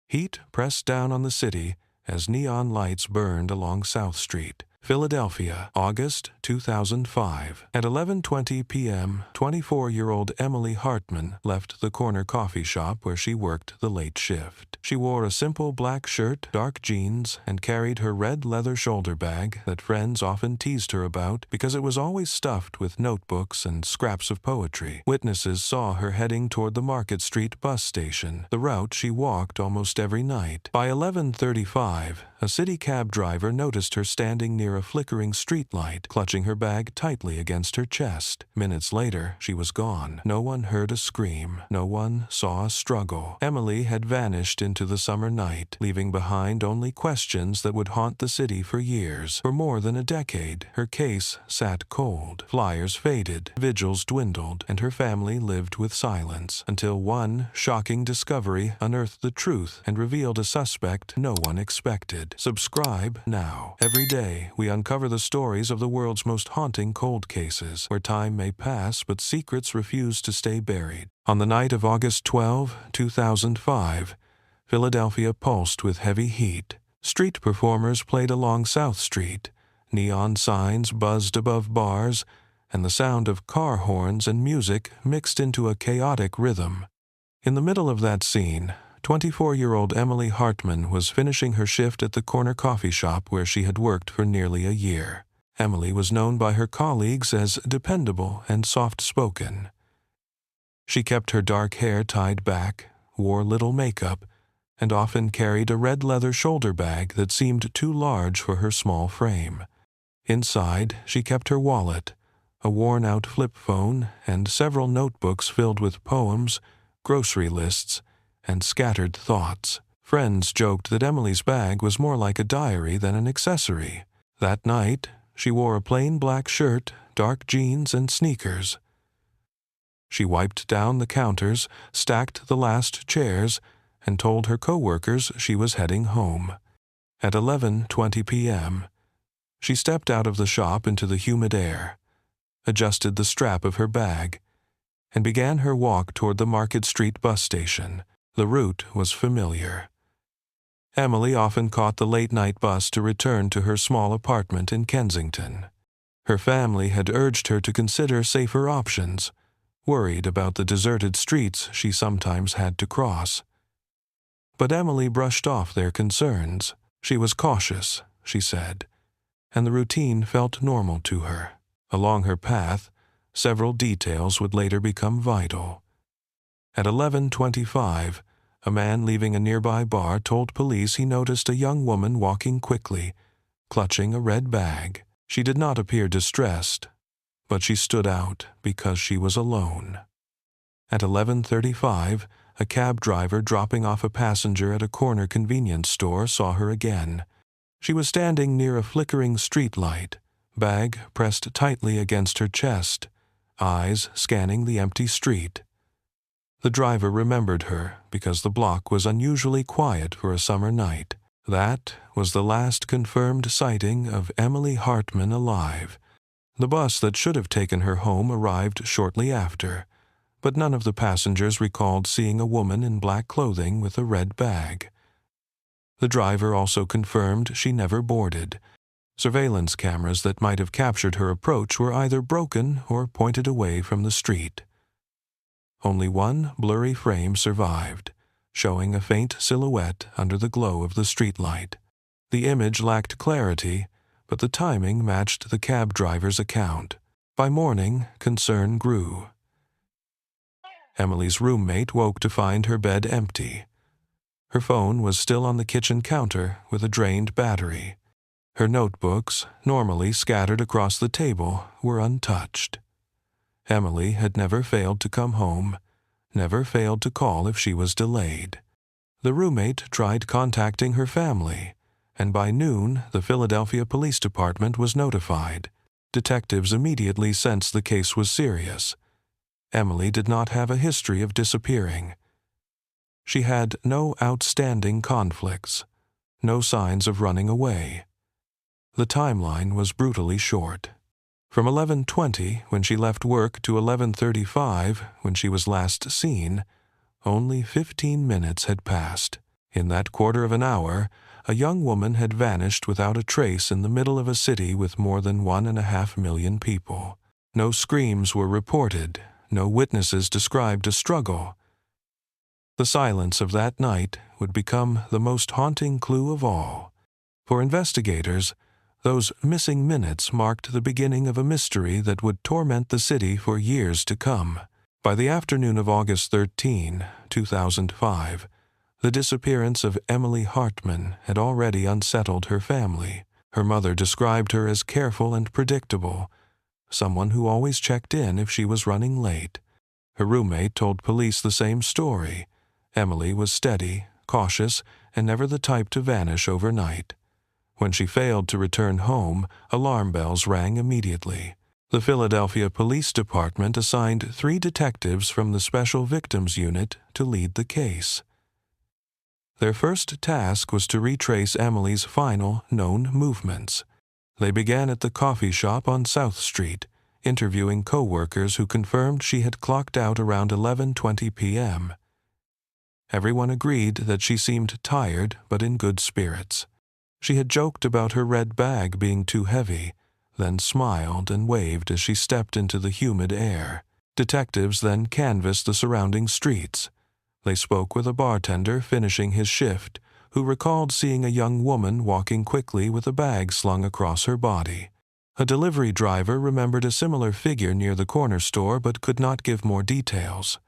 Heat pressed down on the city as neon lights burned along South Street. Philadelphia, August 2005. At 11:20 p.m., 24-year-old Emily Hartman left the corner coffee shop where she worked the late shift. She wore a simple black shirt, dark jeans, and carried her red leather shoulder bag that friends often teased her about because it was always stuffed with notebooks and scraps of poetry. Witnesses saw her heading toward the Market Street bus station, the route she walked almost every night. By 11:35, a city cab driver noticed her standing near a flickering streetlight, clutching her bag tightly against her chest. Minutes later, she was gone. No one heard a scream. No one saw a struggle. Emily had vanished into the summer night, leaving behind only questions that would haunt the city for years. For more than a decade, her case sat cold. Flyers faded, vigils dwindled, and her family lived with silence, until one shocking discovery unearthed the truth and revealed a suspect no one expected. Subscribe now. Every day, we uncover the stories of the world's most haunting cold cases, where time may pass but secrets refuse to stay buried. On the night of August 12, 2005, Philadelphia pulsed with heavy heat. Street performers played along South Street. Neon signs buzzed above bars, and the sound of car horns and music mixed into a chaotic rhythm. In the middle of that scene, 24-year-old Emily Hartman was finishing her shift at the corner coffee shop where she had worked for nearly a year. Emily was known by her colleagues as dependable and soft-spoken. She kept her dark hair tied back, wore little makeup, and often carried a red leather shoulder bag that seemed too large for her small frame. Inside, she kept her wallet, a worn-out flip phone, and several notebooks filled with poems, grocery lists, and scattered thoughts. Friends joked that Emily's bag was more like a diary than an accessory. That night, she wore a plain black shirt, dark jeans, and sneakers. She wiped down the counters, stacked the last chairs, and told her coworkers she was heading home. At 11:20 p.m., she stepped out of the shop into the humid air, adjusted the strap of her bag, and began her walk toward the Market Street bus station. The route was familiar. Emily often caught the late-night bus to return to her small apartment in Kensington. Her family had urged her to consider safer options, worried about the deserted streets she sometimes had to cross. But Emily brushed off their concerns. She was cautious, she said, and the routine felt normal to her. Along her path, several details would later become vital. At 11:25, a man leaving a nearby bar told police he noticed a young woman walking quickly, clutching a red bag. She did not appear distressed, but she stood out because she was alone. At 11:35, a cab driver dropping off a passenger at a corner convenience store saw her again. She was standing near a flickering streetlight, bag pressed tightly against her chest, eyes scanning the empty street. The driver remembered her because the block was unusually quiet for a summer night. That was the last confirmed sighting of Emily Hartman alive. The bus that should have taken her home arrived shortly after, but none of the passengers recalled seeing a woman in black clothing with a red bag. The driver also confirmed she never boarded. Surveillance cameras that might have captured her approach were either broken or pointed away from the street. Only one blurry frame survived, showing a faint silhouette under the glow of the streetlight. The image lacked clarity, but the timing matched the cab driver's account. By morning, concern grew. Emily's roommate woke to find her bed empty. Her phone was still on the kitchen counter with a drained battery. Her notebooks, normally scattered across the table, were untouched. Emily had never failed to come home, never failed to call if she was delayed. The roommate tried contacting her family, and by noon the Philadelphia Police Department was notified. Detectives immediately sensed the case was serious. Emily did not have a history of disappearing. She had no outstanding conflicts, no signs of running away. The timeline was brutally short. From 11:20, when she left work, to 11:35, when she was last seen, only 15 minutes had passed. In that quarter of an hour, a young woman had vanished without a trace in the middle of a city with more than 1.5 million people. No screams were reported, no witnesses described a struggle. The silence of that night would become the most haunting clue of all. For investigators, those missing minutes marked the beginning of a mystery that would torment the city for years to come. By the afternoon of August 13, 2005, the disappearance of Emily Hartman had already unsettled her family. Her mother described her as careful and predictable, someone who always checked in if she was running late. Her roommate told police the same story. Emily was steady, cautious, and never the type to vanish overnight. When she failed to return home, alarm bells rang immediately. The Philadelphia Police Department assigned 3 detectives from the Special Victims Unit to lead the case. Their first task was to retrace Emily's final known movements. They began at the coffee shop on South Street, interviewing co-workers who confirmed she had clocked out around 11:20 p.m. Everyone agreed that she seemed tired but in good spirits. She had joked about her red bag being too heavy, then smiled and waved as she stepped into the humid air. Detectives then canvassed the surrounding streets. They spoke with a bartender finishing his shift, who recalled seeing a young woman walking quickly with a bag slung across her body. A delivery driver remembered a similar figure near the corner store but could not give more details.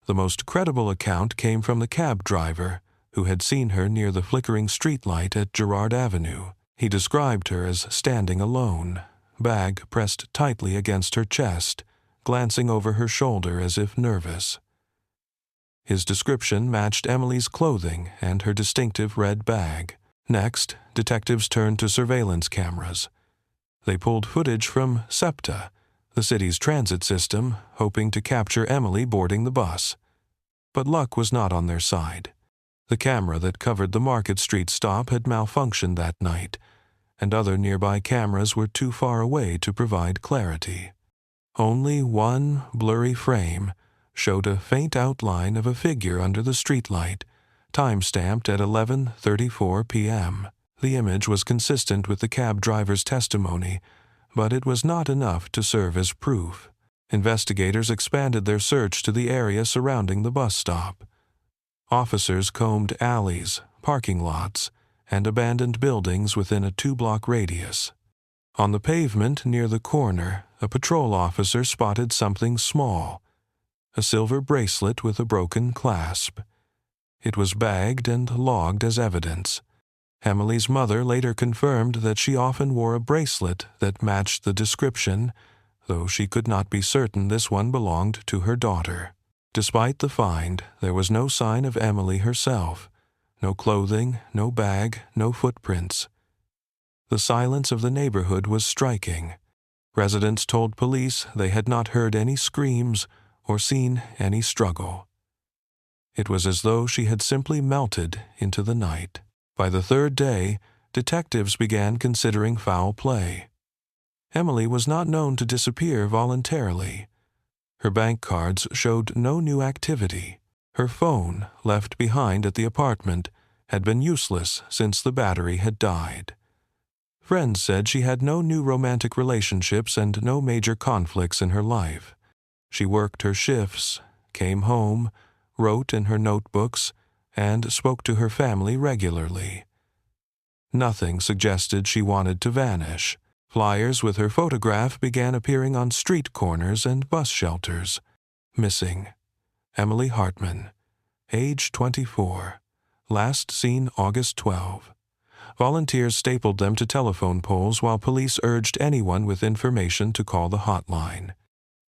The most credible account came from the cab driver, who had seen her near the flickering streetlight at Girard Avenue. He described her as standing alone, bag pressed tightly against her chest, glancing over her shoulder as if nervous. His description matched Emily's clothing and her distinctive red bag. Next, detectives turned to surveillance cameras. They pulled footage from SEPTA, the city's transit system, hoping to capture Emily boarding the bus. But luck was not on their side. The camera that covered the Market Street stop had malfunctioned that night, and other nearby cameras were too far away to provide clarity. Only one blurry frame showed a faint outline of a figure under the streetlight, time-stamped at 11:34 p.m. The image was consistent with the cab driver's testimony, but it was not enough to serve as proof. Investigators expanded their search to the area surrounding the bus stop. Officers combed alleys, parking lots, and abandoned buildings within a 2-block radius. On the pavement near the corner, a patrol officer spotted something small, a silver bracelet with a broken clasp. It was bagged and logged as evidence. Emily's mother later confirmed that she often wore a bracelet that matched the description, though she could not be certain this one belonged to her daughter. Despite the find, there was no sign of Emily herself. No clothing, no bag, no footprints. The silence of the neighborhood was striking. Residents told police they had not heard any screams or seen any struggle. It was as though she had simply melted into the night. By the 3rd day, detectives began considering foul play. Emily was not known to disappear voluntarily. Her bank cards showed no new activity. Her phone, left behind at the apartment, had been useless since the battery had died. Friends said she had no new romantic relationships and no major conflicts in her life. She worked her shifts, came home, wrote in her notebooks, and spoke to her family regularly. Nothing suggested she wanted to vanish. Flyers with her photograph began appearing on street corners and bus shelters. Missing. Emily Hartman, age 24. Last seen August 12. Volunteers stapled them to telephone poles while police urged anyone with information to call the hotline.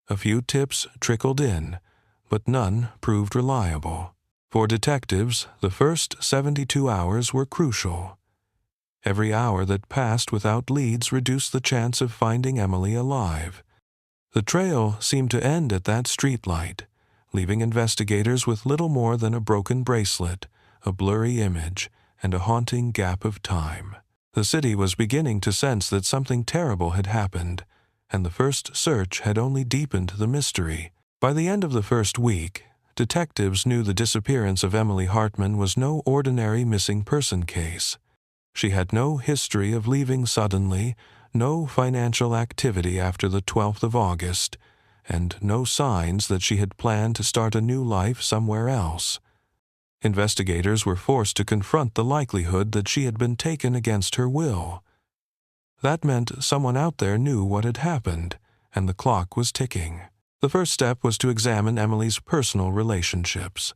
A few tips trickled in, but none proved reliable. For detectives, the first 72 hours were crucial. Every hour that passed without leads reduced the chance of finding Emily alive. The trail seemed to end at that streetlight, leaving investigators with little more than a broken bracelet, a blurry image, and a haunting gap of time. The city was beginning to sense that something terrible had happened, and the first search had only deepened the mystery. By the end of the first week, detectives knew the disappearance of Emily Hartman was no ordinary missing person case. She had no history of leaving suddenly, no financial activity after the 12th of August, and no signs that she had planned to start a new life somewhere else. Investigators were forced to confront the likelihood that she had been taken against her will. That meant someone out there knew what had happened, and the clock was ticking. The first step was to examine Emily's personal relationships.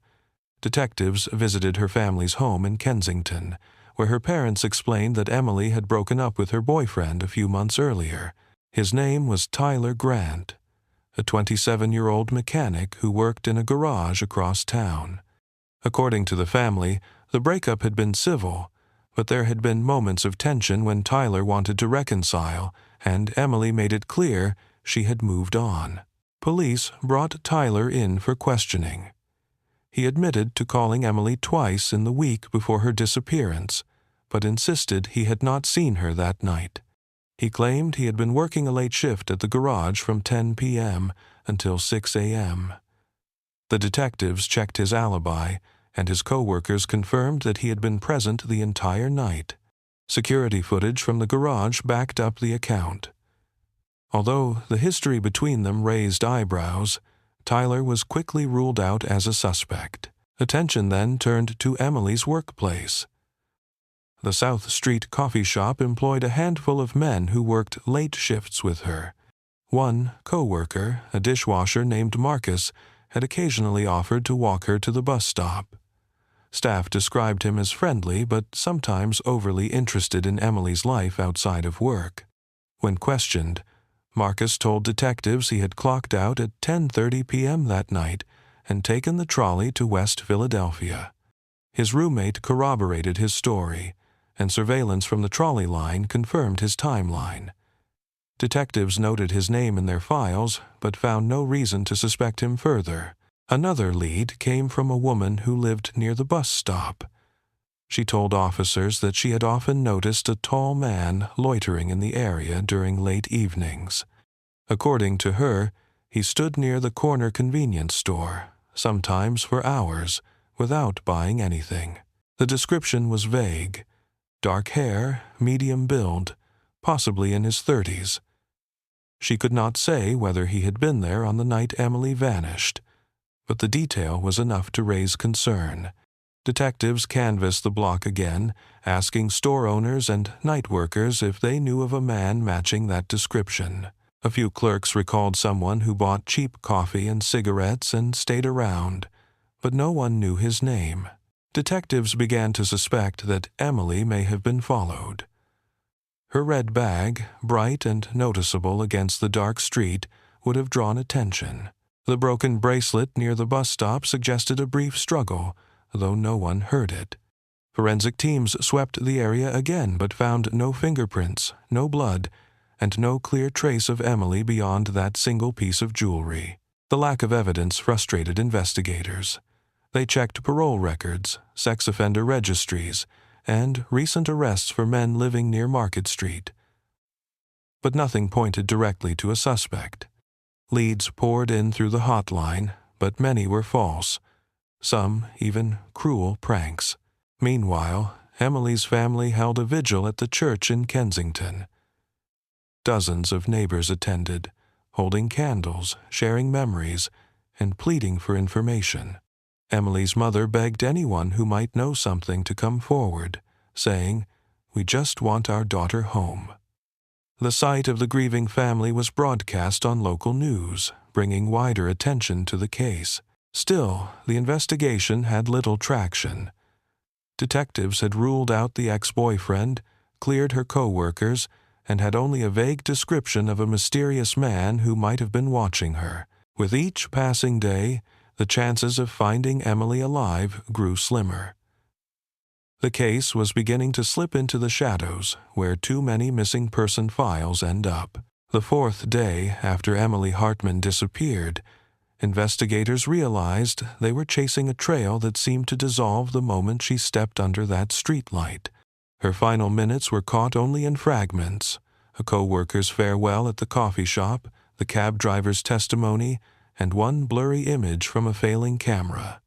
Detectives visited her family's home in Kensington, where her parents explained that Emily had broken up with her boyfriend a few months earlier. His name was Tyler Grant, a 27-year-old mechanic who worked in a garage across town. According to the family, the breakup had been civil, but there had been moments of tension when Tyler wanted to reconcile, and Emily made it clear she had moved on. Police brought Tyler in for questioning. He admitted to calling Emily twice in the week before her disappearance, but insisted he had not seen her that night. He claimed he had been working a late shift at the garage from 10 p.m. until 6 a.m. The detectives checked his alibi, and his co-workers confirmed that he had been present the entire night. Security footage from the garage backed up the account. Although the history between them raised eyebrows, Tyler was quickly ruled out as a suspect. Attention then turned to Emily's workplace. The South Street coffee shop employed a handful of men who worked late shifts with her. One co-worker, a dishwasher named Marcus, had occasionally offered to walk her to the bus stop. Staff described him as friendly but sometimes overly interested in Emily's life outside of work. When questioned, Marcus told detectives he had clocked out at 10:30 p.m. that night and taken the trolley to West Philadelphia. His roommate corroborated his story, and surveillance from the trolley line confirmed his timeline. Detectives noted his name in their files, but found no reason to suspect him further. Another lead came from a woman who lived near the bus stop. She told officers that she had often noticed a tall man loitering in the area during late evenings. According to her, he stood near the corner convenience store, sometimes for hours, without buying anything. The description was vague. Dark hair, medium build, possibly in his 30s. She could not say whether he had been there on the night Emily vanished, but the detail was enough to raise concern. Detectives canvassed the block again, asking store owners and night workers if they knew of a man matching that description. A few clerks recalled someone who bought cheap coffee and cigarettes and stayed around, but no one knew his name. Detectives began to suspect that Emily may have been followed. Her red bag, bright and noticeable against the dark street, would have drawn attention. The broken bracelet near the bus stop suggested a brief struggle, though no one heard it. Forensic teams swept the area again but found no fingerprints, no blood, and no clear trace of Emily beyond that single piece of jewelry. The lack of evidence frustrated investigators. They checked parole records, sex offender registries, and recent arrests for men living near Market Street. But nothing pointed directly to a suspect. Leads poured in through the hotline, but many were false. Some even cruel pranks. Meanwhile, Emily's family held a vigil at the church in Kensington. Dozens of neighbors attended, holding candles, sharing memories, and pleading for information. Emily's mother begged anyone who might know something to come forward, saying, "We just want our daughter home." The sight of the grieving family was broadcast on local news, bringing wider attention to the case. Still, the investigation had little traction. Detectives had ruled out the ex-boyfriend, cleared her co-workers, and had only a vague description of a mysterious man who might have been watching her. With each passing day, the chances of finding Emily alive grew slimmer. The case was beginning to slip into the shadows, where too many missing person files end up. The fourth day after Emily Hartman disappeared, investigators realized they were chasing a trail that seemed to dissolve the moment she stepped under that streetlight. Her final minutes were caught only in fragments: a co-worker's farewell at the coffee shop, the cab driver's testimony, and one blurry image from a failing camera.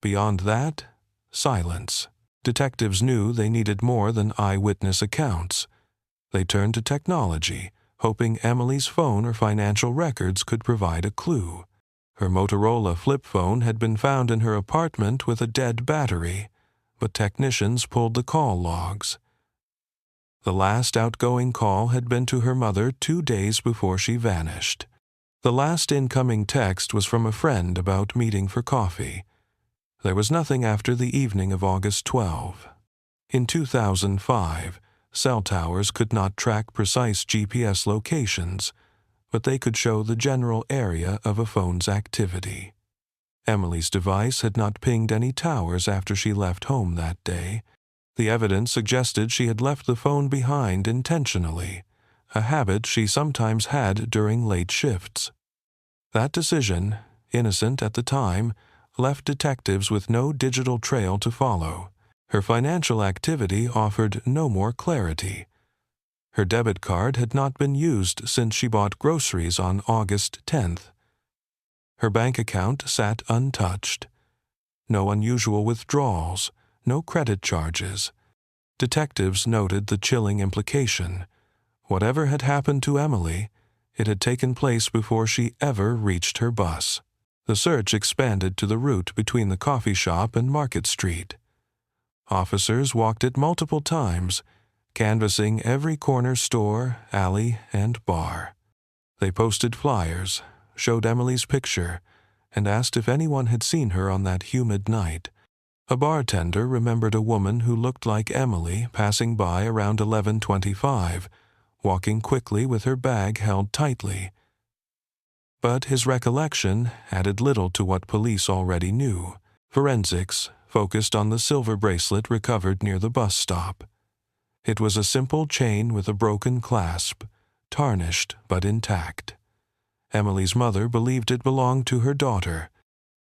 Beyond that, silence. Detectives knew they needed more than eyewitness accounts. They turned to technology, hoping Emily's phone or financial records could provide a clue. Her Motorola flip phone had been found in her apartment with a dead battery, but technicians pulled the call logs. The last outgoing call had been to her mother 2 days before she vanished. The last incoming text was from a friend about meeting for coffee. There was nothing after the evening of August 12. In 2005, cell towers could not track precise GPS locations, but they could show the general area of a phone's activity. Emily's device had not pinged any towers after she left home that day. The evidence suggested she had left the phone behind intentionally, a habit she sometimes had during late shifts. That decision, innocent at the time, left detectives with no digital trail to follow. Her financial activity offered no more clarity. Her debit card had not been used since she bought groceries on August 10th. Her bank account sat untouched. No unusual withdrawals, no credit charges. Detectives noted the chilling implication. Whatever had happened to Emily, it had taken place before she ever reached her bus. The search expanded to the route between the coffee shop and Market Street. Officers walked it multiple times, canvassing every corner store, alley, and bar. They posted flyers, showed Emily's picture, and asked if anyone had seen her on that humid night. A bartender remembered a woman who looked like Emily passing by around 11:25, walking quickly with her bag held tightly. But his recollection added little to what police already knew. Forensics focused on the silver bracelet recovered near the bus stop. It was a simple chain with a broken clasp, tarnished but intact. Emily's mother believed it belonged to her daughter.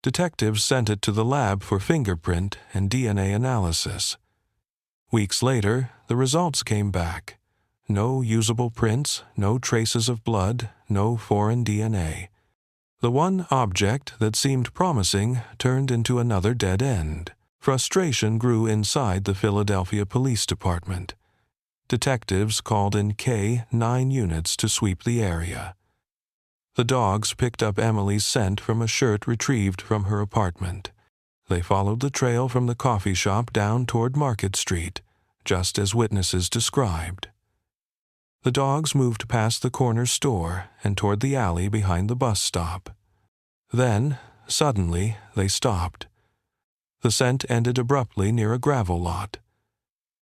Detectives sent it to the lab for fingerprint and DNA analysis. Weeks later, the results came back. No usable prints, no traces of blood, no foreign DNA. The one object that seemed promising turned into another dead end. Frustration grew inside the Philadelphia Police Department. Detectives called in K-9 units to sweep the area. The dogs picked up Emily's scent from a shirt retrieved from her apartment. They followed the trail from the coffee shop down toward Market Street, just as witnesses described. The dogs moved past the corner store and toward the alley behind the bus stop. Then, suddenly, they stopped. The scent ended abruptly near a gravel lot.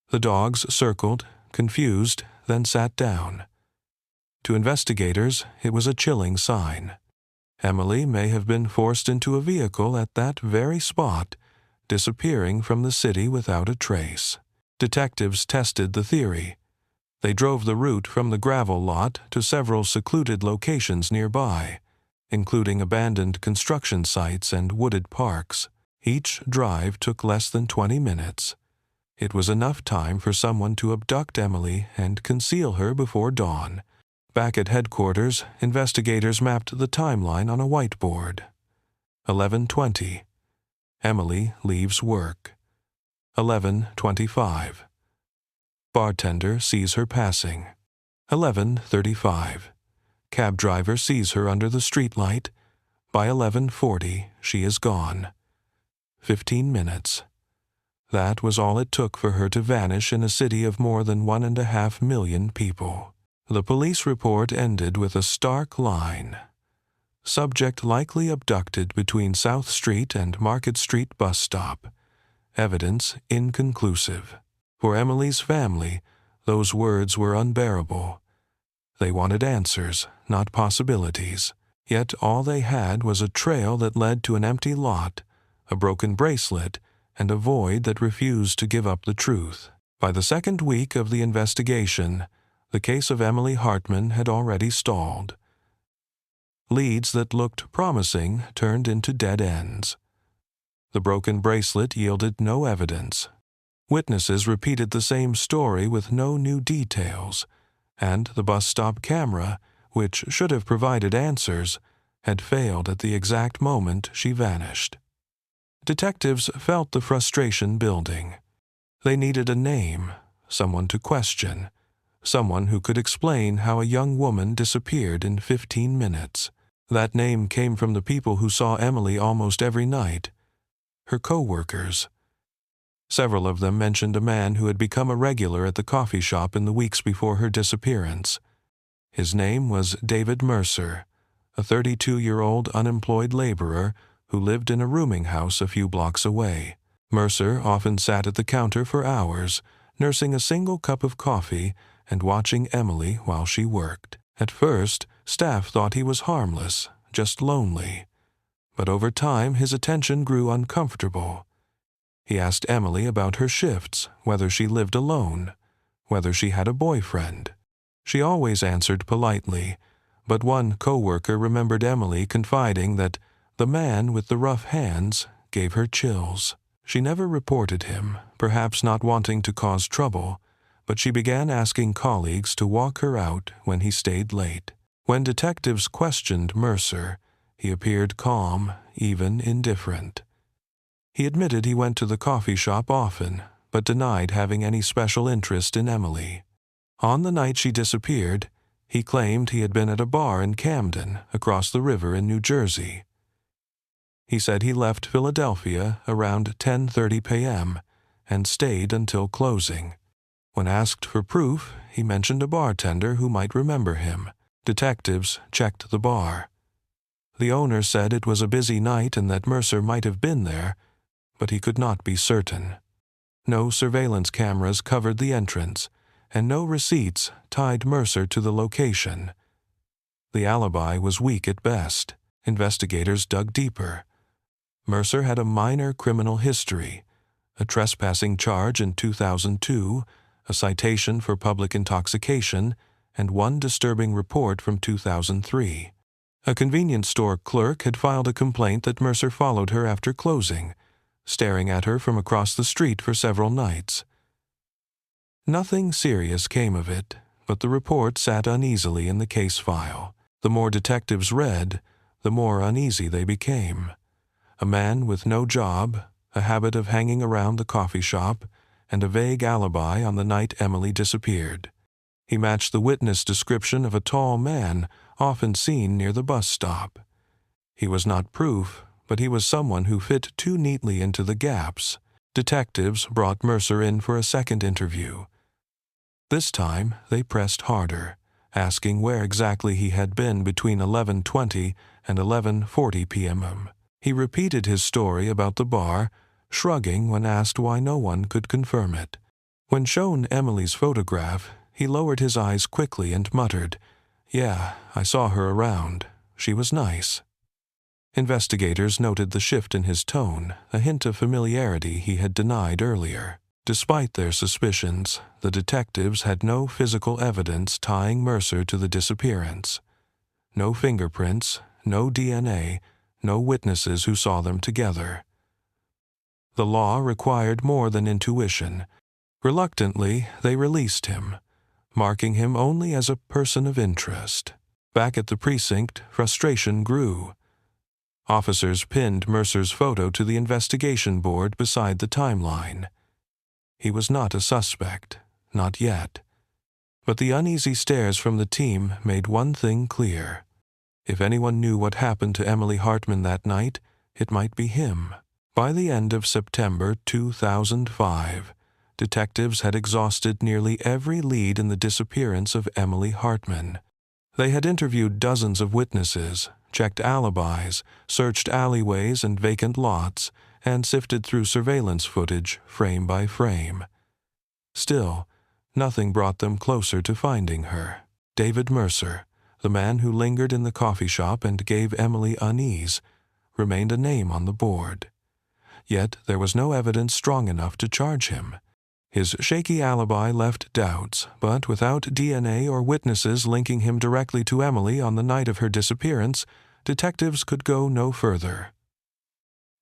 The dogs circled, confused, then sat down. To investigators, it was a chilling sign. Emily may have been forced into a vehicle at that very spot, disappearing from the city without a trace. Detectives tested the theory. They drove the route from the gravel lot to several secluded locations nearby, including abandoned construction sites and wooded parks. Each drive took less than 20 minutes. It was enough time for someone to abduct Emily and conceal her before dawn. Back at headquarters, investigators mapped the timeline on a whiteboard. 11:20. Emily leaves work. 11:25. Bartender sees her passing. 11:35. Cab driver sees her under the streetlight. By 11:40, she is gone. 15 minutes. That was all it took for her to vanish in a city of more than 1.5 million people. The police report ended with a stark line. Subject likely abducted between South Street and Market Street bus stop. Evidence inconclusive. For Emily's family, those words were unbearable. They wanted answers, not possibilities. Yet all they had was a trail that led to an empty lot, a broken bracelet, and a void that refused to give up the truth. By the second week of the investigation, the case of Emily Hartman had already stalled. Leads that looked promising turned into dead ends. The broken bracelet yielded no evidence. Witnesses repeated the same story with no new details, and the bus stop camera, which should have provided answers, had failed at the exact moment she vanished. Detectives felt the frustration building. They needed a name, someone to question, someone who could explain how a young woman disappeared in 15 minutes. That name came from the people who saw Emily almost every night, her co-workers. Several of them mentioned a man who had become a regular at the coffee shop in the weeks before her disappearance. His name was David Mercer, a 32-year-old unemployed laborer who lived in a rooming house a few blocks away. Mercer often sat at the counter for hours, nursing a single cup of coffee and watching Emily while she worked. At first, staff thought he was harmless, just lonely. But over time, his attention grew uncomfortable. He asked Emily about her shifts, whether she lived alone, whether she had a boyfriend. She always answered politely, but one co-worker remembered Emily confiding that the man with the rough hands gave her chills. She never reported him, perhaps not wanting to cause trouble, but she began asking colleagues to walk her out when he stayed late. When detectives questioned Mercer, he appeared calm, even indifferent. He admitted he went to the coffee shop often, but denied having any special interest in Emily. On the night she disappeared, he claimed he had been at a bar in Camden, across the river in New Jersey. He said he left Philadelphia around 10:30 p.m. and stayed until closing. When asked for proof, he mentioned a bartender who might remember him. Detectives checked the bar. The owner said it was a busy night and that Mercer might have been there, but he could not be certain. No surveillance cameras covered the entrance, and no receipts tied Mercer to the location. The alibi was weak at best. Investigators dug deeper. Mercer had a minor criminal history, a trespassing charge in 2002, a citation for public intoxication, and one disturbing report from 2003. A convenience store clerk had filed a complaint that Mercer followed her after closing, staring at her from across the street for several nights. Nothing serious came of it, but the report sat uneasily in the case file. The more detectives read, the more uneasy they became. A man with no job, a habit of hanging around the coffee shop, and a vague alibi on the night Emily disappeared. He matched the witness description of a tall man often seen near the bus stop. He was not proof, but he was someone who fit too neatly into the gaps. Detectives brought Mercer in for a second interview. This time, they pressed harder, asking where exactly he had been between 11:20 and 11:40 p.m. He repeated his story about the bar, shrugging when asked why no one could confirm it. When shown Emily's photograph, he lowered his eyes quickly and muttered, "Yeah, I saw her around. She was nice." Investigators noted the shift in his tone, a hint of familiarity he had denied earlier. Despite their suspicions, the detectives had no physical evidence tying Mercer to the disappearance. No fingerprints, no DNA, no witnesses who saw them together. The law required more than intuition. Reluctantly, they released him, marking him only as a person of interest. Back at the precinct, frustration grew. Officers pinned Mercer's photo to the investigation board beside the timeline. He was not a suspect, not yet. But the uneasy stares from the team made one thing clear. If anyone knew what happened to Emily Hartman that night, it might be him. By the end of September 2005, detectives had exhausted nearly every lead in the disappearance of Emily Hartman. They had interviewed dozens of witnesses, checked alibis, searched alleyways and vacant lots, and sifted through surveillance footage frame by frame. Still, nothing brought them closer to finding her. David Mercer, the man who lingered in the coffee shop and gave Emily unease, remained a name on the board. Yet there was no evidence strong enough to charge him. His shaky alibi left doubts, but without DNA or witnesses linking him directly to Emily on the night of her disappearance, detectives could go no further.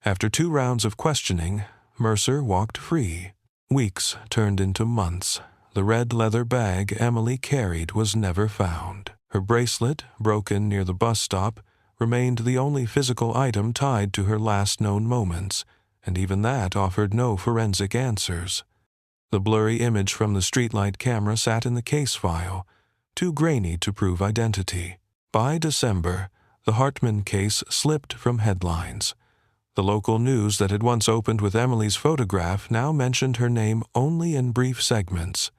After 2 rounds of questioning, Mercer walked free. Weeks turned into months. The red leather bag Emily carried was never found. Her bracelet, broken near the bus stop, remained the only physical item tied to her last known moments, and even that offered no forensic answers. The blurry image from the streetlight camera sat in the case file, too grainy to prove identity. By December, the Hartman case slipped from headlines. The local news that had once opened with Emily's photograph now mentioned her name only in brief segments.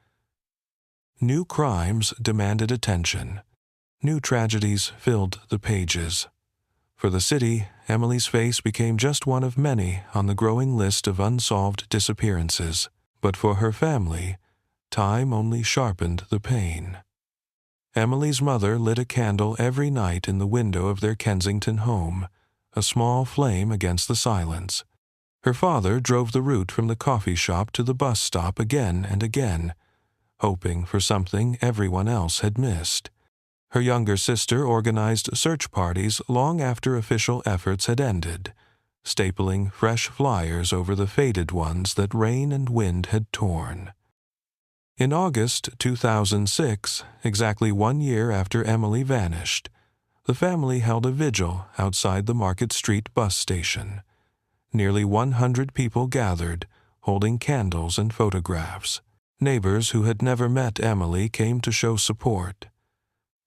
New crimes demanded attention. New tragedies filled the pages. For the city, Emily's face became just one of many on the growing list of unsolved disappearances. But for her family, time only sharpened the pain. Emily's mother lit a candle every night in the window of their Kensington home, a small flame against the silence. Her father drove the route from the coffee shop to the bus stop again and again, hoping for something everyone else had missed. Her younger sister organized search parties long after official efforts had ended, stapling fresh flyers over the faded ones that rain and wind had torn. In August 2006, exactly 1 year after Emily vanished, the family held a vigil outside the Market Street bus station. Nearly 100 people gathered, holding candles and photographs. Neighbors who had never met Emily came to show support.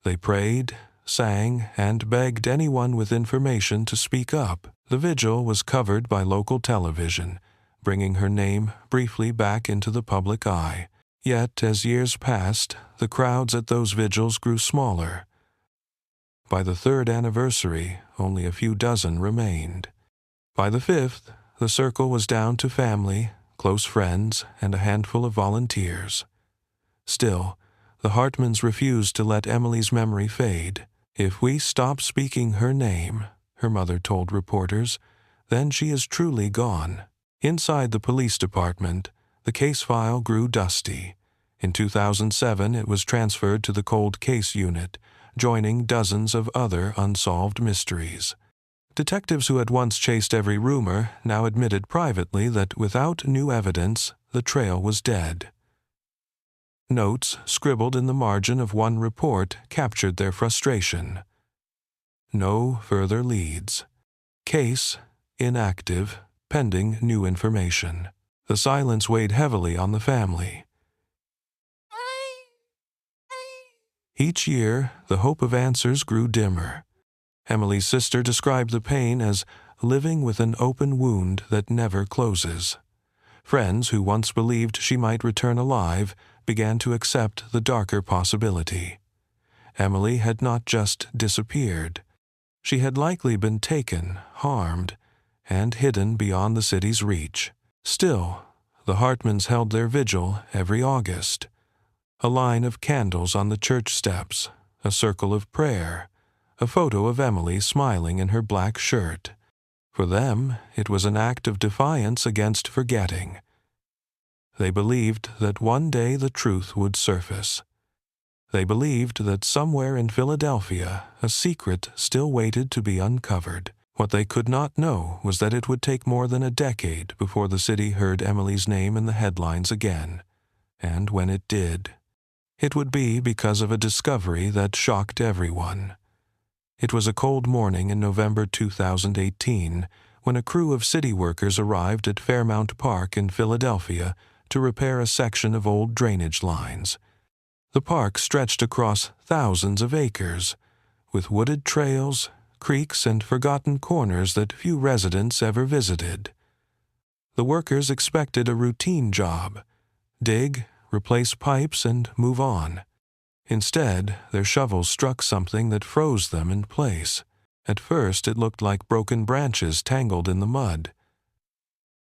They prayed, sang, and begged anyone with information to speak up. The vigil was covered by local television, bringing her name briefly back into the public eye. Yet, as years passed, the crowds at those vigils grew smaller. By the third anniversary, only a few dozen remained. By the fifth, the circle was down to family, close friends, and a handful of volunteers. Still, the Hartmans refused to let Emily's memory fade. "If we stop speaking her name," her mother told reporters, "then she is truly gone." Inside the police department, the case file grew dusty. In 2007, it was transferred to the cold case unit, joining dozens of other unsolved mysteries. Detectives who had once chased every rumor now admitted privately that without new evidence, the trail was dead. Notes scribbled in the margin of one report captured their frustration. No further leads. Case inactive, pending new information. The silence weighed heavily on the family. Each year, the hope of answers grew dimmer. Emily's sister described the pain as living with an open wound that never closes. Friends who once believed she might return alive began to accept the darker possibility. Emily had not just disappeared. She had likely been taken, harmed, and hidden beyond the city's reach. Still, the Hartmans held their vigil every August. A line of candles on the church steps, a circle of prayer, a photo of Emily smiling in her black shirt. For them, it was an act of defiance against forgetting. They believed that one day the truth would surface. They believed that somewhere in Philadelphia a secret still waited to be uncovered. What they could not know was that it would take more than a decade before the city heard Emily's name in the headlines again. And when it did, it would be because of a discovery that shocked everyone. It was a cold morning in November 2018 when a crew of city workers arrived at Fairmount Park in Philadelphia to repair a section of old drainage lines. The park stretched across thousands of acres, with wooded trails, creeks, and forgotten corners that few residents ever visited. The workers expected a routine job: dig, replace pipes, and move on. Instead, their shovels struck something that froze them in place. At first, it looked like broken branches tangled in the mud.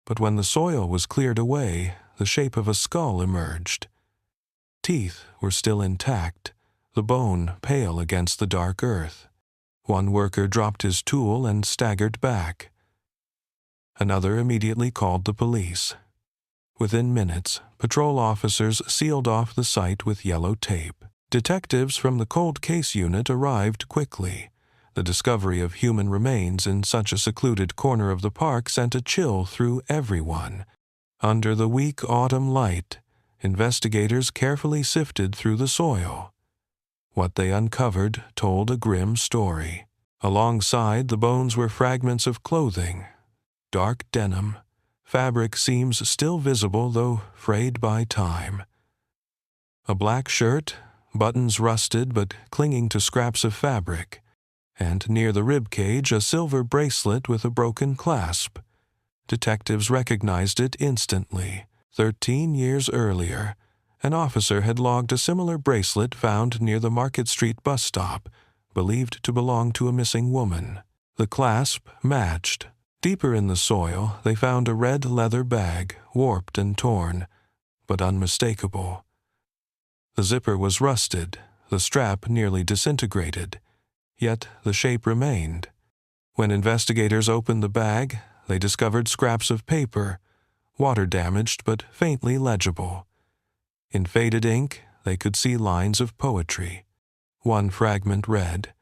But when the soil was cleared away, the shape of a skull emerged. Teeth were still intact, the bone pale against the dark earth. One worker dropped his tool and staggered back. Another immediately called the police. Within minutes, patrol officers sealed off the site with yellow tape. Detectives from the cold case unit arrived quickly. The discovery of human remains in such a secluded corner of the park sent a chill through everyone. Under the weak autumn light, investigators carefully sifted through the soil. What they uncovered told a grim story. Alongside the bones were fragments of clothing, dark denim, fabric seams still visible though frayed by time. A black shirt, buttons rusted but clinging to scraps of fabric, and near the rib cage a silver bracelet with a broken clasp. Detectives recognized it instantly. 13 years earlier, an officer had logged a similar bracelet found near the Market Street bus stop, believed to belong to a missing woman. The clasp matched. Deeper in the soil, they found a red leather bag, warped and torn, but unmistakable. The zipper was rusted, the strap nearly disintegrated, yet the shape remained. When investigators opened the bag, they discovered scraps of paper, water-damaged but faintly legible. In faded ink, they could see lines of poetry. One fragment read,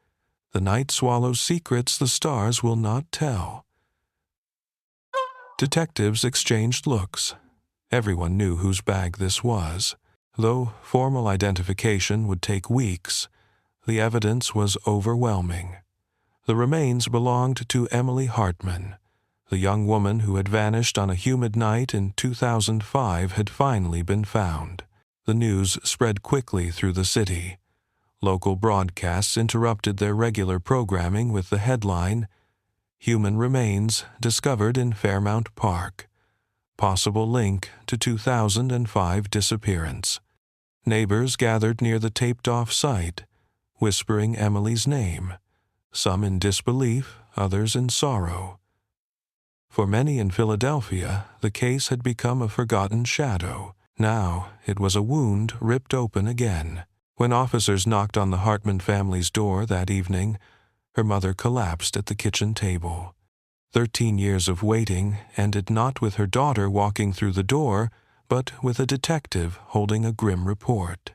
"The night swallows secrets the stars will not tell." Detectives exchanged looks. Everyone knew whose bag this was. Though formal identification would take weeks, the evidence was overwhelming. The remains belonged to Emily Hartman. The young woman who had vanished on a humid night in 2005 had finally been found. The news spread quickly through the city. Local broadcasts interrupted their regular programming with the headline, "Human Remains Discovered in Fairmount Park. Possible Link to 2005 Disappearance." Neighbors gathered near the taped-off site, whispering Emily's name, some in disbelief, others in sorrow. For many in Philadelphia, the case had become a forgotten shadow. Now it was a wound ripped open again. When officers knocked on the Hartman family's door that evening, her mother collapsed at the kitchen table. 13 years of waiting ended not with her daughter walking through the door, but with a detective holding a grim report.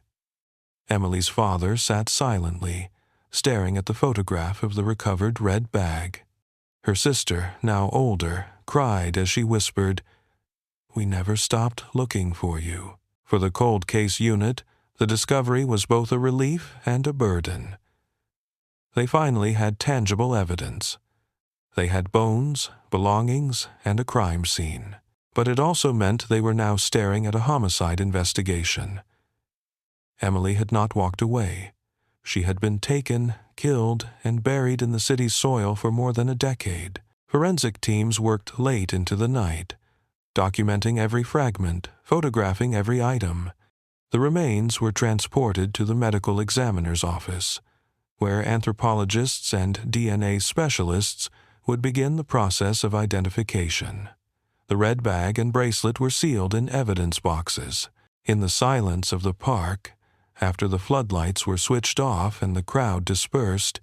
Emily's father sat silently, staring at the photograph of the recovered red bag. Her sister, now older, cried as she whispered, "We never stopped looking for you." For the cold case unit, the discovery was both a relief and a burden. They finally had tangible evidence. They had bones, belongings, and a crime scene. But it also meant they were now staring at a homicide investigation. Emily had not walked away. She had been taken, killed, and buried in the city's soil for more than a decade. Forensic teams worked late into the night, documenting every fragment, photographing every item. The remains were transported to the medical examiner's office, where anthropologists and DNA specialists would begin the process of identification. The red bag and bracelet were sealed in evidence boxes. In the silence of the park, after the floodlights were switched off and the crowd dispersed,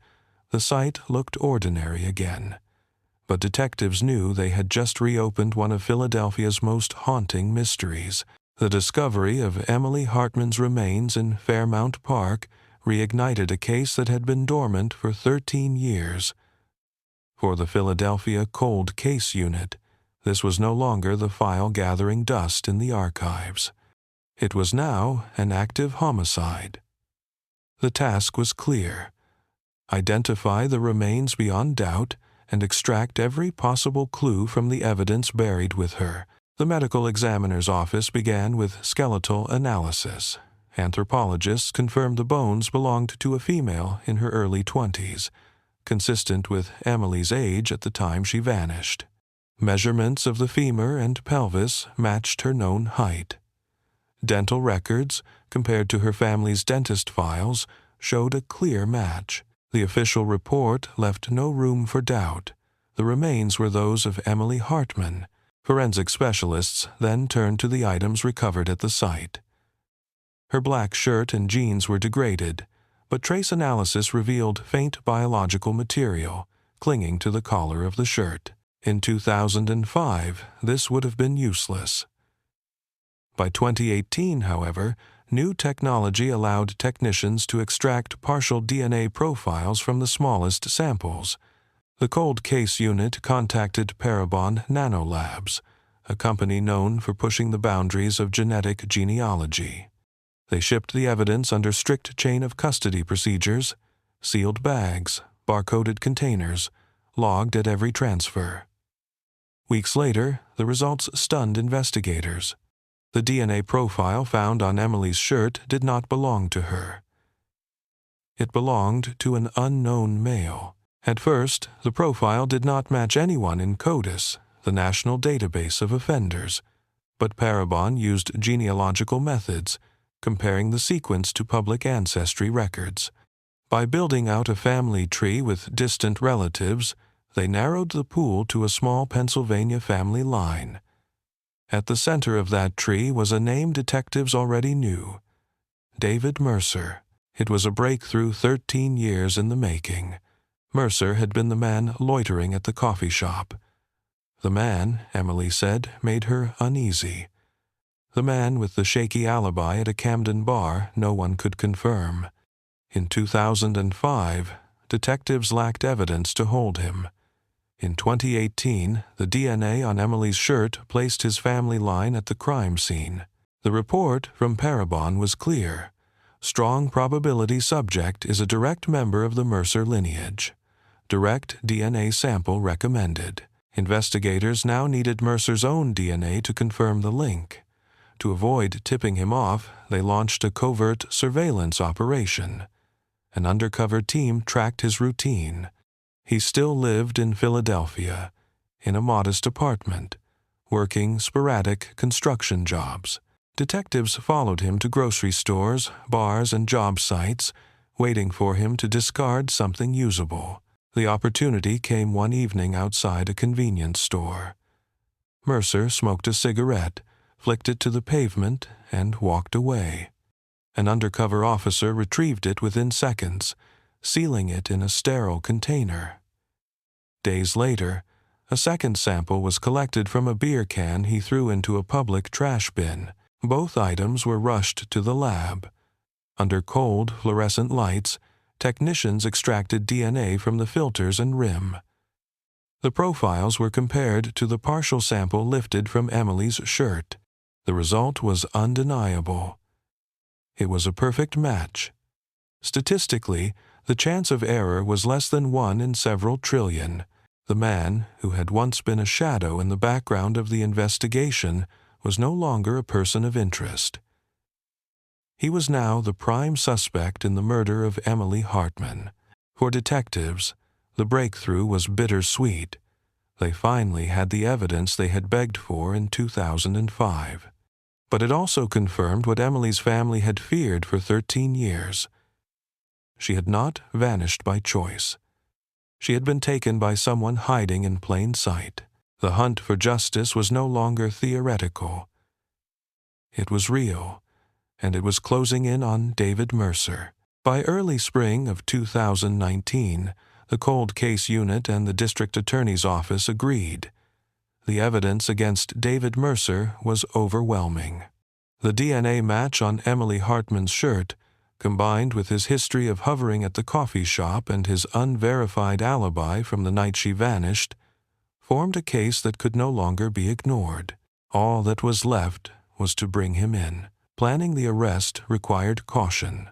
the site looked ordinary again. But detectives knew they had just reopened one of Philadelphia's most haunting mysteries. The discovery of Emily Hartman's remains in Fairmount Park reignited a case that had been dormant for 13 years. For the Philadelphia Cold Case Unit, this was no longer the file gathering dust in the archives. It was now an active homicide. The task was clear: identify the remains beyond doubt and extract every possible clue from the evidence buried with her. The medical examiner's office began with skeletal analysis. Anthropologists confirmed the bones belonged to a female in her early 20s, consistent with Emily's age at the time she vanished. Measurements of the femur and pelvis matched her known height. Dental records, compared to her family's dentist files, showed a clear match. The official report left no room for doubt. The remains were those of Emily Hartman. Forensic specialists then turned to the items recovered at the site. Her black shirt and jeans were degraded, but trace analysis revealed faint biological material clinging to the collar of the shirt. In 2005, this would have been useless. By 2018, however, new technology allowed technicians to extract partial DNA profiles from the smallest samples. The Cold Case Unit contacted Parabon Nanolabs, a company known for pushing the boundaries of genetic genealogy. They shipped the evidence under strict chain of custody procedures, sealed bags, barcoded containers, logged at every transfer. Weeks later, the results stunned investigators. The DNA profile found on Emily's shirt did not belong to her. It belonged to an unknown male. At first, the profile did not match anyone in CODIS, the national database of offenders, but Parabon used genealogical methods, comparing the sequence to public ancestry records. By building out a family tree with distant relatives, they narrowed the pool to a small Pennsylvania family line. At the center of that tree was a name detectives already knew: David Mercer. It was a breakthrough 13 years in the making. Mercer had been the man loitering at the coffee shop. The man, Emily said, made her uneasy. The man with the shaky alibi at a Camden bar no one could confirm. In 2005, detectives lacked evidence to hold him. In 2018, the DNA on Emily's shirt placed his family line at the crime scene. The report from Parabon was clear. Strong probability subject is a direct member of the Mercer lineage. Direct DNA sample recommended. Investigators now needed Mercer's own DNA to confirm the link. To avoid tipping him off, they launched a covert surveillance operation. An undercover team tracked his routine. He still lived in Philadelphia, in a modest apartment, working sporadic construction jobs. Detectives followed him to grocery stores, bars, and job sites, waiting for him to discard something usable. The opportunity came one evening outside a convenience store. Mercer smoked a cigarette, flicked it to the pavement, and walked away. An undercover officer retrieved it within seconds, sealing it in a sterile container. Days later, a second sample was collected from a beer can he threw into a public trash bin. Both items were rushed to the lab. Under cold, fluorescent lights, technicians extracted DNA from the filters and rim. The profiles were compared to the partial sample lifted from Emily's shirt. The result was undeniable. It was a perfect match. Statistically, the chance of error was less than 1 in several trillion. The man, who had once been a shadow in the background of the investigation, was no longer a person of interest. He was now the prime suspect in the murder of Emily Hartman. For detectives, the breakthrough was bittersweet. They finally had the evidence they had begged for in 2005. But it also confirmed what Emily's family had feared for 13 years. She had not vanished by choice. She had been taken by someone hiding in plain sight. The hunt for justice was no longer theoretical. It was real, and it was closing in on David Mercer. By early spring of 2019, the Cold Case Unit and the District Attorney's Office agreed. The evidence against David Mercer was overwhelming. The DNA match on Emily Hartman's shirt, combined with his history of hovering at the coffee shop and his unverified alibi from the night she vanished, formed a case that could no longer be ignored. All that was left was to bring him in. Planning the arrest required caution.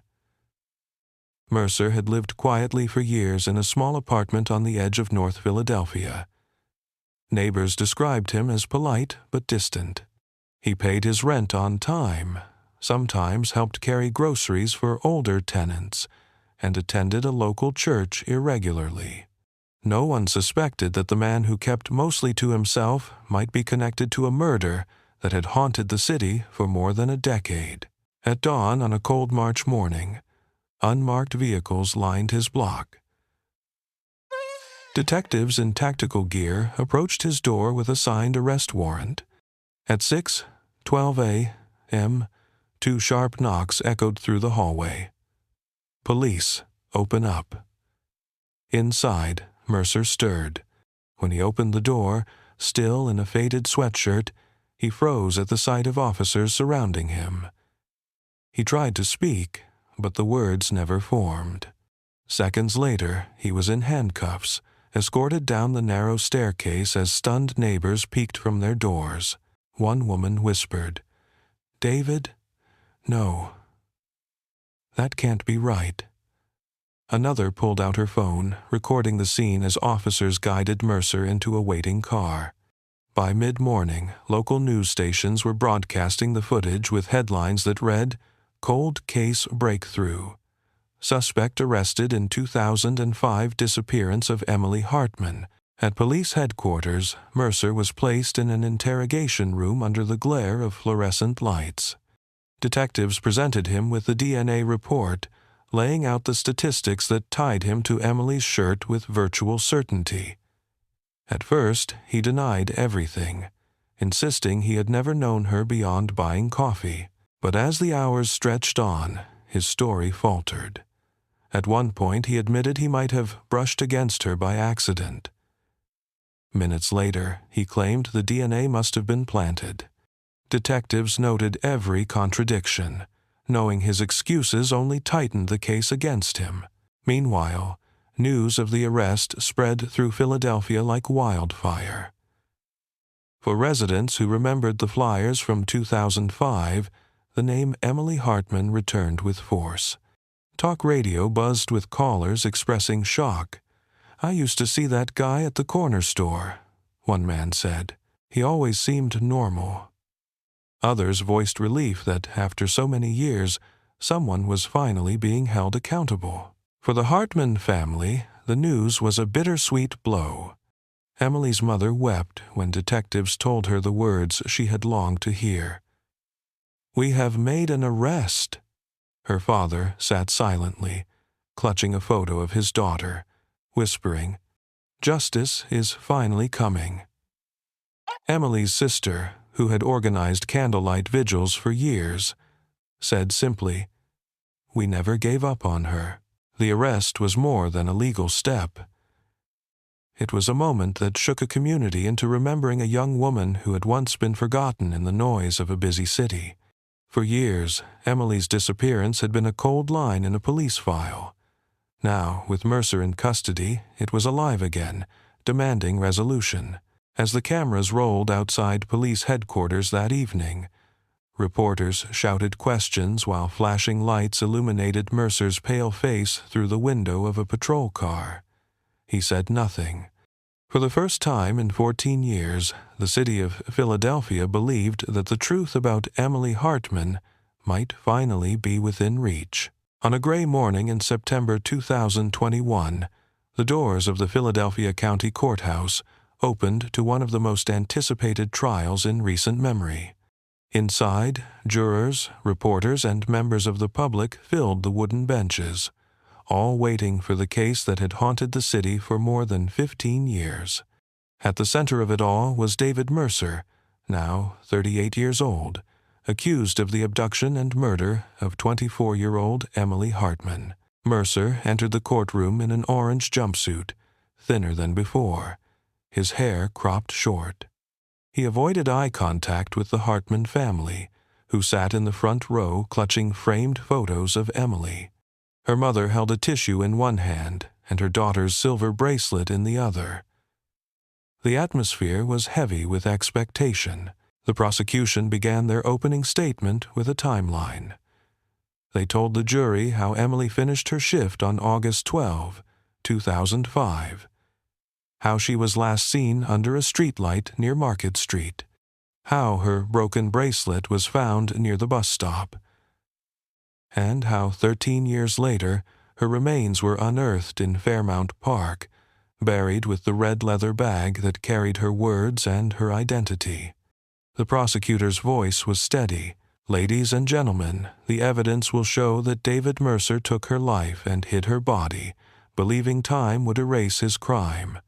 Mercer had lived quietly for years in a small apartment on the edge of North Philadelphia. Neighbors described him as polite but distant. He paid his rent on time, sometimes helped carry groceries for older tenants, and attended a local church irregularly. No one suspected that the man who kept mostly to himself might be connected to a murder that had haunted the city for more than a decade. At dawn on a cold March morning, unmarked vehicles lined his block. Detectives in tactical gear approached his door with a signed arrest warrant. At 6:12 a.m., 2 sharp knocks echoed through the hallway. "Police, open up." Inside, Mercer stirred. When he opened the door, still in a faded sweatshirt, he froze at the sight of officers surrounding him. He tried to speak, but the words never formed. Seconds later, he was in handcuffs, escorted down the narrow staircase as stunned neighbors peeked from their doors. One woman whispered, "David? No. That can't be right." Another pulled out her phone, recording the scene as officers guided Mercer into a waiting car. By mid-morning, local news stations were broadcasting the footage with headlines that read, "Cold Case Breakthrough. Suspect arrested in 2005 disappearance of Emily Hartman." At police headquarters, Mercer was placed in an interrogation room under the glare of fluorescent lights. Detectives presented him with the DNA report, laying out the statistics that tied him to Emily's shirt with virtual certainty. At first, he denied everything, insisting he had never known her beyond buying coffee. But as the hours stretched on, his story faltered. At one point, he admitted he might have brushed against her by accident. Minutes later, he claimed the DNA must have been planted. Detectives noted every contradiction, knowing his excuses only tightened the case against him. Meanwhile, news of the arrest spread through Philadelphia like wildfire. For residents who remembered the flyers from 2005, the name Emily Hartman returned with force. Talk radio buzzed with callers expressing shock. "I used to see that guy at the corner store," one man said. "He always seemed normal." Others voiced relief that, after so many years, someone was finally being held accountable. For the Hartman family, the news was a bittersweet blow. Emily's mother wept when detectives told her the words she had longed to hear. "We have made an arrest." Her father sat silently, clutching a photo of his daughter, whispering, "Justice is finally coming." Emily's sister, who had organized candlelight vigils for years, said simply, "We never gave up on her." The arrest was more than a legal step. It was a moment that shook a community into remembering a young woman who had once been forgotten in the noise of a busy city. For years, Emily's disappearance had been a cold line in a police file. Now, with Mercer in custody, it was alive again, demanding resolution. As the cameras rolled outside police headquarters that evening, reporters shouted questions while flashing lights illuminated Mercer's pale face through the window of a patrol car. He said nothing. For the first time in 14 years, the city of Philadelphia believed that the truth about Emily Hartman might finally be within reach. On a gray morning in September 2021, the doors of the Philadelphia County Courthouse opened to one of the most anticipated trials in recent memory. Inside, jurors, reporters, and members of the public filled the wooden benches, all waiting for the case that had haunted the city for more than 15 years. At the center of it all was David Mercer, now 38 years old, accused of the abduction and murder of 24-year-old Emily Hartman. Mercer entered the courtroom in an orange jumpsuit, thinner than before, his hair cropped short. He avoided eye contact with the Hartman family, who sat in the front row clutching framed photos of Emily. Her mother held a tissue in one hand and her daughter's silver bracelet in the other. The atmosphere was heavy with expectation. The prosecution began their opening statement with a timeline. They told the jury how Emily finished her shift on August 12, 2005, how she was last seen under a streetlight near Market Street, how her broken bracelet was found near the bus stop, and how 13 years later her remains were unearthed in Fairmount Park, buried with the red leather bag that carried her words and her identity. The prosecutor's voice was steady. "Ladies and gentlemen, the evidence will show that David Mercer took her life and hid her body, believing time would erase his crime.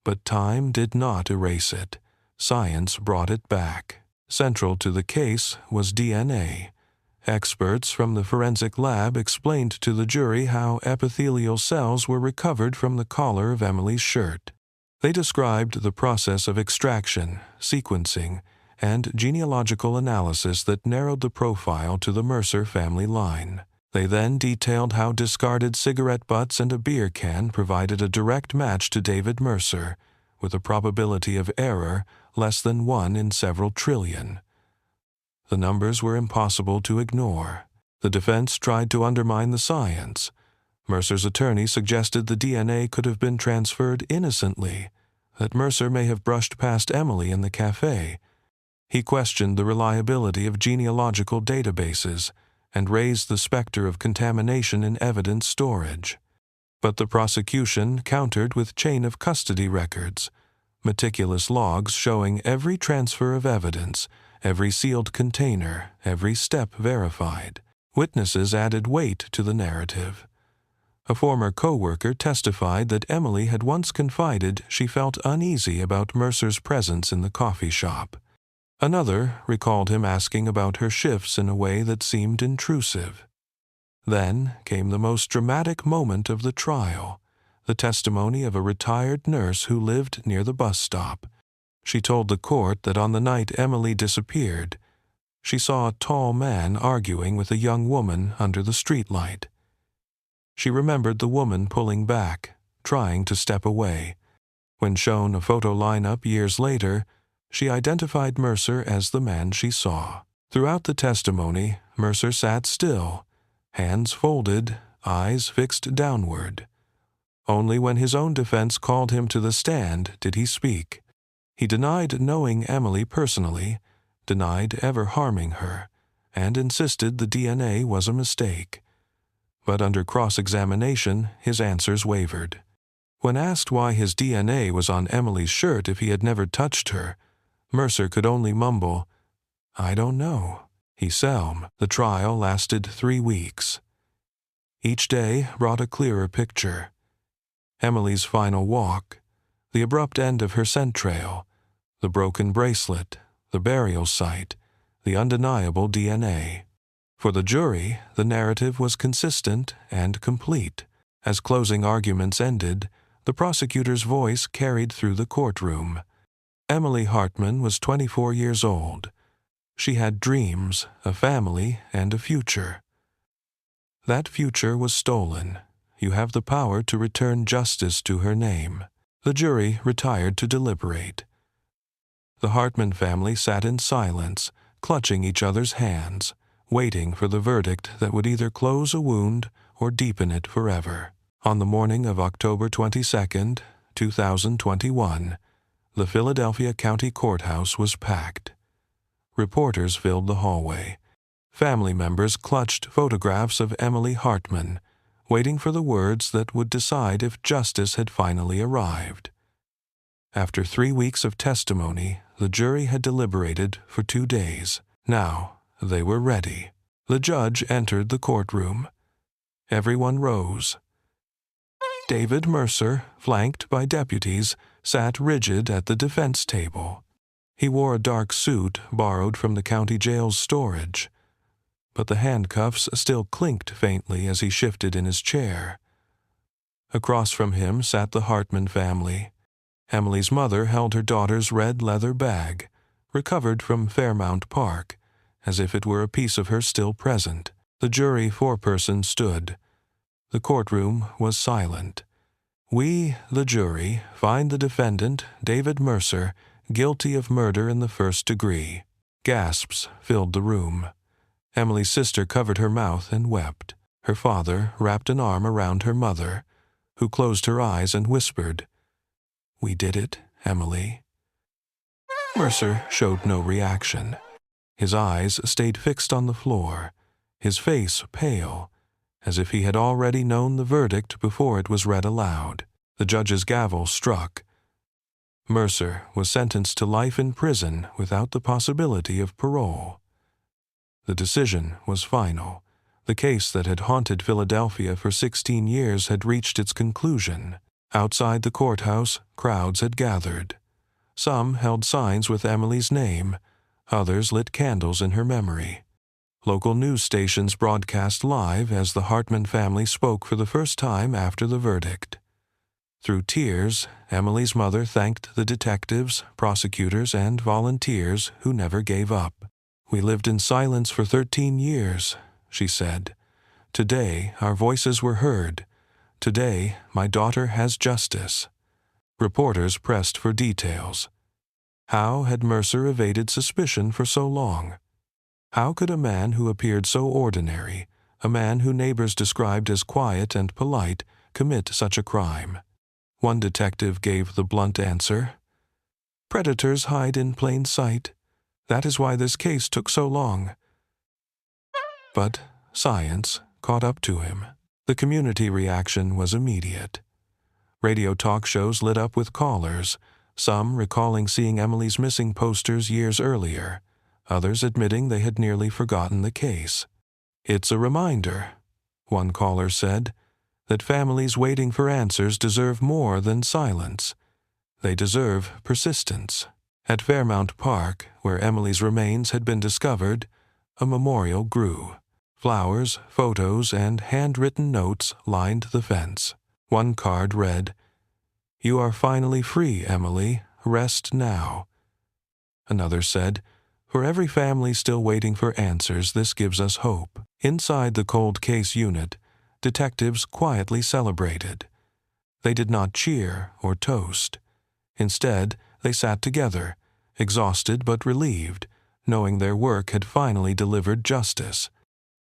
But time did not erase it. Science brought it back." Central to the case was DNA. Experts from the forensic lab explained to the jury how epithelial cells were recovered from the collar of Emily's shirt. They described the process of extraction, sequencing, and genealogical analysis that narrowed the profile to the Mercer family line. They then detailed how discarded cigarette butts and a beer can provided a direct match to David Mercer, with a probability of error less than 1 in several trillion. The numbers were impossible to ignore. The defense tried to undermine the science, Mercer's attorney suggested the DNA could have been transferred innocently, that Mercer may have brushed past Emily in the cafe. He questioned the reliability of genealogical databases and raised the specter of contamination in evidence storage. But the prosecution countered with chain of custody records, meticulous logs showing every transfer of evidence, every sealed container, every step verified. Witnesses added weight to the narrative. A former co-worker testified that Emily had once confided she felt uneasy about Mercer's presence in the coffee shop. Another recalled him asking about her shifts in a way that seemed intrusive. Then came the most dramatic moment of the trial, the testimony of a retired nurse who lived near the bus stop. She told the court that on the night Emily disappeared, she saw a tall man arguing with a young woman under the streetlight. She remembered the woman pulling back, trying to step away. When shown a photo lineup years later, she identified Mercer as the man she saw. Throughout the testimony, Mercer sat still, hands folded, eyes fixed downward. Only when his own defense called him to the stand did he speak. He denied knowing Emily personally, denied ever harming her, and insisted the DNA was a mistake. But under cross-examination, his answers wavered. When asked why his DNA was on Emily's shirt if he had never touched her, Mercer could only mumble, "I don't know." The trial lasted 3 weeks. Each day brought a clearer picture. Emily's final walk, the abrupt end of her scent trail, the broken bracelet, the burial site, the undeniable DNA. For the jury, the narrative was consistent and complete. As closing arguments ended, the prosecutor's voice carried through the courtroom. Emily Hartman was 24 years old. She had dreams, a family, and a future. That future was stolen. You have the power to return justice to her name. The jury retired to deliberate. The Hartman family sat in silence, clutching each other's hands, waiting for the verdict that would either close a wound or deepen it forever. On the morning of October 22, 2021, the Philadelphia County Courthouse was packed. Reporters filled the hallway. Family members clutched photographs of Emily Hartman, waiting for the words that would decide if justice had finally arrived. After 3 weeks of testimony, the jury had deliberated for 2 days. Now, they were ready. The judge entered the courtroom. Everyone rose. David Mercer, flanked by deputies, sat rigid at the defense table. He wore a dark suit borrowed from the county jail's storage, but the handcuffs still clinked faintly as he shifted in his chair. Across from him sat the Hartman family. Emily's mother held her daughter's red leather bag, recovered from Fairmount Park, as if it were a piece of her still present. The jury foreperson stood. The courtroom was silent. We, the jury, find the defendant, David Mercer, guilty of murder in the first degree. Gasps filled the room. Emily's sister covered her mouth and wept. Her father wrapped an arm around her mother, who closed her eyes and whispered, "We did it, Emily." Mercer showed no reaction. His eyes stayed fixed on the floor, his face pale, as if he had already known the verdict before it was read aloud. The judge's gavel struck. Mercer was sentenced to life in prison without the possibility of parole. The decision was final. The case that had haunted Philadelphia for 16 years had reached its conclusion. Outside the courthouse, crowds had gathered. Some held signs with Emily's name, others lit candles in her memory. Local news stations broadcast live as the Hartman family spoke for the first time after the verdict. Through tears, Emily's mother thanked the detectives, prosecutors, and volunteers who never gave up. "We lived in silence for 13 years, she said. "Today, our voices were heard. Today, my daughter has justice." Reporters pressed for details. How had Mercer evaded suspicion for so long? How could a man who appeared so ordinary, a man who neighbors described as quiet and polite, commit such a crime? One detective gave the blunt answer, "Predators hide in plain sight. That is why this case took so long." But science caught up to him. The community reaction was immediate. Radio talk shows lit up with callers, some recalling seeing Emily's missing posters years earlier, others admitting they had nearly forgotten the case. "It's a reminder," one caller said, "that families waiting for answers deserve more than silence. They deserve persistence." At Fairmount Park, where Emily's remains had been discovered, a memorial grew. Flowers, photos, and handwritten notes lined the fence. One card read, "You are finally free, Emily. Rest now." Another said, "For every family still waiting for answers, this gives us hope." Inside the cold case unit, detectives quietly celebrated. They did not cheer or toast. Instead, they sat together, exhausted but relieved, knowing their work had finally delivered justice.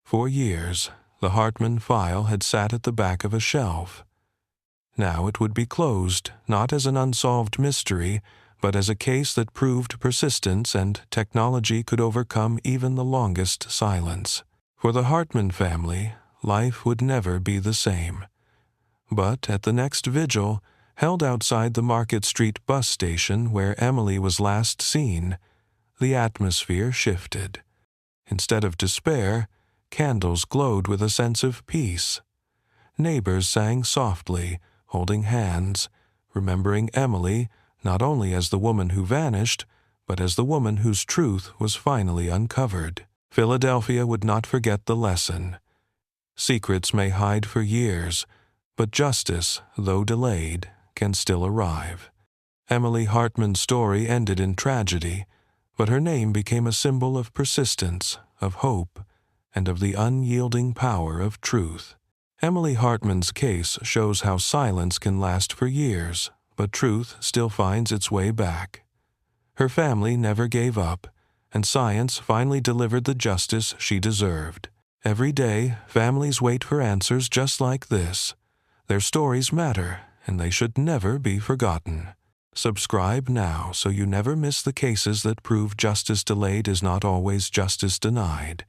For years, the Hartman file had sat at the back of a shelf. Now it would be closed, not as an unsolved mystery, but as a case that proved persistence and technology could overcome even the longest silence. For the Hartman family, life would never be the same. But at the next vigil, held outside the Market Street bus station where Emily was last seen, the atmosphere shifted. Instead of despair, candles glowed with a sense of peace. Neighbors sang softly, holding hands, remembering Emily not only as the woman who vanished, but as the woman whose truth was finally uncovered. Philadelphia would not forget the lesson. Secrets may hide for years, but justice, though delayed, can still arrive. Emily Hartman's story ended in tragedy, but her name became a symbol of persistence, of hope, and of the unyielding power of truth. Emily Hartman's case shows how silence can last for years, but truth still finds its way back. Her family never gave up, and science finally delivered the justice she deserved. Every day, families wait for answers just like this. Their stories matter, and they should never be forgotten. Subscribe now so you never miss the cases that prove justice delayed is not always justice denied.